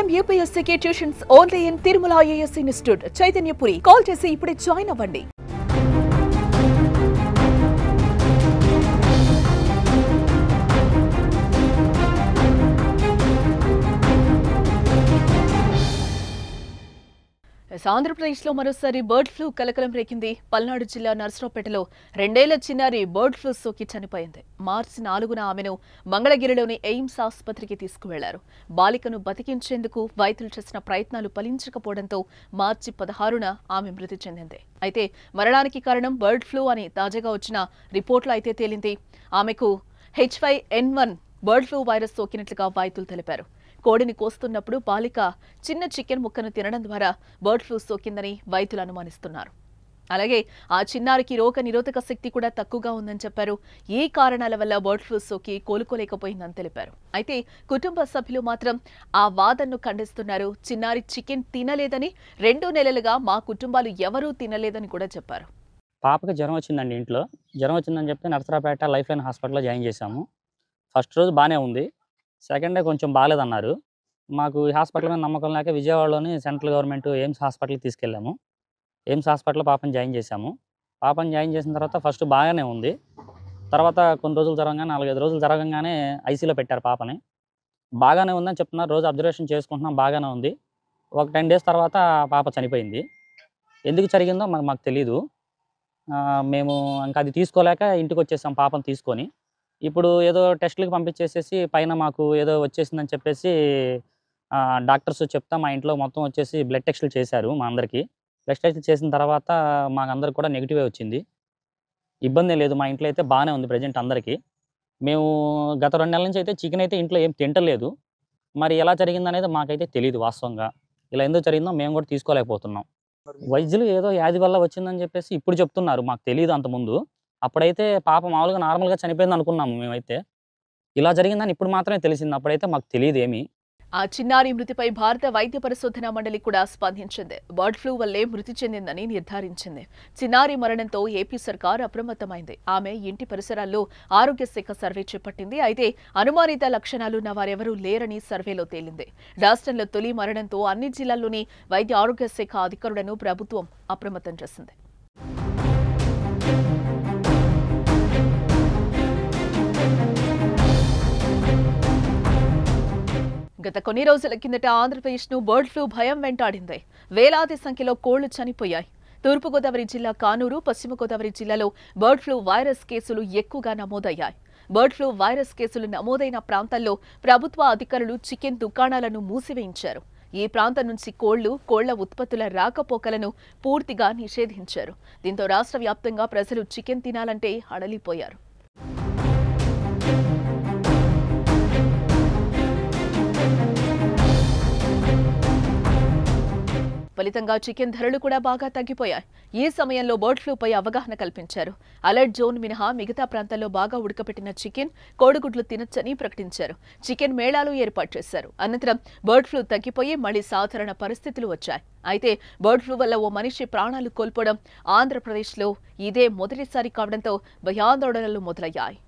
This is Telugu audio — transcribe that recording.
IIM UPSC tuitions only in Tirumala IAS Institute, Chaitanyapuri. Call chesi ipude join avvandi. ఆంధ్రప్రదేశ్లో మరోసారి బర్డ్ ఫ్లూ కలకలం రేకింది. పల్నాడు జిల్లా నర్సరావుపేటలో 2 ఏళ్ల చిన్నారి బర్డ్ ఫ్లూ సోకి చనిపోయింది. మార్చి 4న ఆమెను మంగళగిరిలోని ఎయిమ్స్ ఆసుపత్రికి తీసుకువెళ్లారు. బాలికను బతికించేందుకు వైద్యులు చేసిన ప్రయత్నాలు ఫలించకపోవడంతో మార్చి 16న ఆమె మృతి చెందింది. అయితే మరణానికి కారణం బర్డ్ ఫ్లూ అని తాజాగా వచ్చిన రిపోర్టులో అయితే తేలింది. ఆమెకు H5N1 బర్డ్ ఫ్లూ వైరస్ సోకినట్లుగా వైద్యులు తెలిపారు. కోడిని కోస్తున్నప్పుడు బాలిక చిన్న చికెన్ ముక్కను తినడం ద్వారా బర్డ్ ఫ్లూ సోకిందని వైద్యులు అనుమానిస్తున్నారు. అలాగే ఆ చిన్నారికి రోగ నిరోధక శక్తి కూడా తక్కువగా ఉందని చెప్పారు. ఈ కారణాల వల్ల బర్డ్ ఫ్లూ సోకి కోలుకోలేకపోయిందని తెలిపారు. అయితే కుటుంబ సభ్యులు మాత్రం ఆ వాదనను ఖండిస్తున్నారు. చిన్నారి చికెన్ తినలేదని, 2 నెలలుగా మా కుటుంబాలు ఎవరూ తినలేదని కూడా చెప్పారు. పాపకి జ్వరం వచ్చిందండి. ఇంట్లో జ్వరం వచ్చిందని చెప్పి నర్సరావుపేట లైఫ్ లైన్ హాస్పిటల్లో జాయిన్ చేశాము. ఫస్ట్ రోజు బాగానే ఉంది, సెకండ్ డే కొంచెం బాగాలేదన్నారు. మాకు ఈ హాస్పిటల్ మీద నమ్మకం లేక విజయవాడలోని సెంట్రల్ గవర్నమెంట్ ఎయిమ్స్ హాస్పిటల్కి తీసుకెళ్ళాము. ఎయిమ్స్ హాస్పిటల్లో పాపని జాయిన్ చేశాము. పాపని జాయిన్ చేసిన తర్వాత ఫస్ట్ బాగానే ఉంది. తర్వాత కొన్ని రోజులు జరగగానే 4-5 రోజులు జరగగానే ఐసీలో పెట్టారు పాపని. బాగానే ఉందని చెప్తున్నారు, రోజు అబ్జర్వేషన్ చేసుకుంటున్నాం, బాగానే ఉంది. ఒక 10 డేస్ తర్వాత పాప చనిపోయింది. ఎందుకు జరిగిందో మాకు తెలీదు. మేము ఇంకా అది తీసుకోలేక ఇంటికి వచ్చేసాం పాపను తీసుకొని. ఇప్పుడు ఏదో టెస్టులకు పంపించేసేసి పైన మాకు ఏదో వచ్చేసిందని చెప్పేసి డాక్టర్స్ చెప్తా మా ఇంట్లో మొత్తం వచ్చేసి బ్లడ్ టెస్టులు చేశారు మా అందరికీ. బ్లడ్ టెస్టులు చేసిన తర్వాత మాకందరికి కూడా నెగిటివే వచ్చింది. ఇబ్బంది లేదు, మా ఇంట్లో అయితే బాగానే ఉంది ప్రజెంట్ అందరికీ. మేము గత 2 నెలల నుంచి అయితే చికెన్ అయితే ఇంట్లో ఏం తింటలేదు. మరి ఎలా జరిగిందనేది మాకైతే తెలియదు వాస్తవంగా. ఇలా ఎందుకు జరిగిందో మేము కూడా తీసుకోలేకపోతున్నాం. వైద్యులు ఏదో వ్యాధి వల్ల వచ్చిందని చెప్పేసి ఇప్పుడు చెప్తున్నారు, మాకు తెలియదు అంతకుముందు. అప్పుడైతే పాప మామూలుగా నార్మల్గా చనిపోయింది అనుకున్నాము మేమైతే. ఇలా జరిగిందని ఇప్పుడు మాత్రమే తెలిసింది, అప్పుడైతే మాకు తెలియదు ఏమీ. ఆ చిన్నారి మృతిపై భారత వైద్య పరిశోధన మండలి కూడా స్పందించింది. బర్డ్ ఫ్లూ వల్లే మృతి చెందిందని నిర్ధారించింది. చిన్నారి మరణంతో ఏపీ సర్కార్ అప్రమత్తమైంది. ఆమె ఇంటి పరిసరాల్లో ఆరోగ్య శాఖ సర్వే చేపట్టింది. అయితే అనుమానిత లక్షణాలున్న వారెవరూ లేరని సర్వేలో తేలింది. రాష్ట్రంలో తొలి మరణంతో అన్ని జిల్లాల్లోని వైద్య ఆరోగ్య శాఖ అధికారులను ప్రభుత్వం అప్రమత్తం చేసింది. గత కొన్ని రోజుల కిందట ఆంధ్రప్రదేశ్ను బర్డ్ ఫ్లూ భయం వెంటాడింది. వేలాది సంఖ్యలో కోళ్లు చనిపోయాయి. తూర్పుగోదావరి జిల్లా కానూరు, పశ్చిమ గోదావరి జిల్లాలో బర్డ్ ఫ్లూ వైరస్ కేసులు ఎక్కువగా నమోదయ్యాయి. బర్డ్ ఫ్లూ వైరస్ కేసులు నమోదైన ప్రాంతాల్లో ప్రభుత్వ అధికారులు చికెన్ దుకాణాలను మూసివేయించారు. ఈ ప్రాంతం నుంచి కోళ్ల ఉత్పత్తుల రాకపోకలను పూర్తిగా నిషేధించారు. దీంతో రాష్ట్ర వ్యాప్తంగా ప్రజలు చికెన్ తినాలంటే హడలిపోయారు. ఫలితంగా చికెన్ ధరలు కూడా బాగా తగ్గిపోయాయి. ఈ సమయంలో బర్డ్ ఫ్లూపై అవగాహన కల్పించారు. అలర్ట్ జోన్ మినహా మిగతా ప్రాంతాల్లో బాగా ఉడకపెట్టిన చికెన్, కోడిగుడ్లు తినొచ్చని ప్రకటించారు. చికెన్ మేళాలు ఏర్పాటు చేశారు. అనంతరం బర్డ్ ఫ్లూ తగ్గిపోయి మళ్లీ సాధారణ పరిస్థితులు వచ్చాయి. అయితే బర్డ్ ఫ్లూ వల్ల ఓ మనిషి ప్రాణాలు కోల్పోవడం ఆంధ్రప్రదేశ్లో ఇదే మొదటిసారి కావడంతో భయాందోళనలు మొదలయ్యాయి.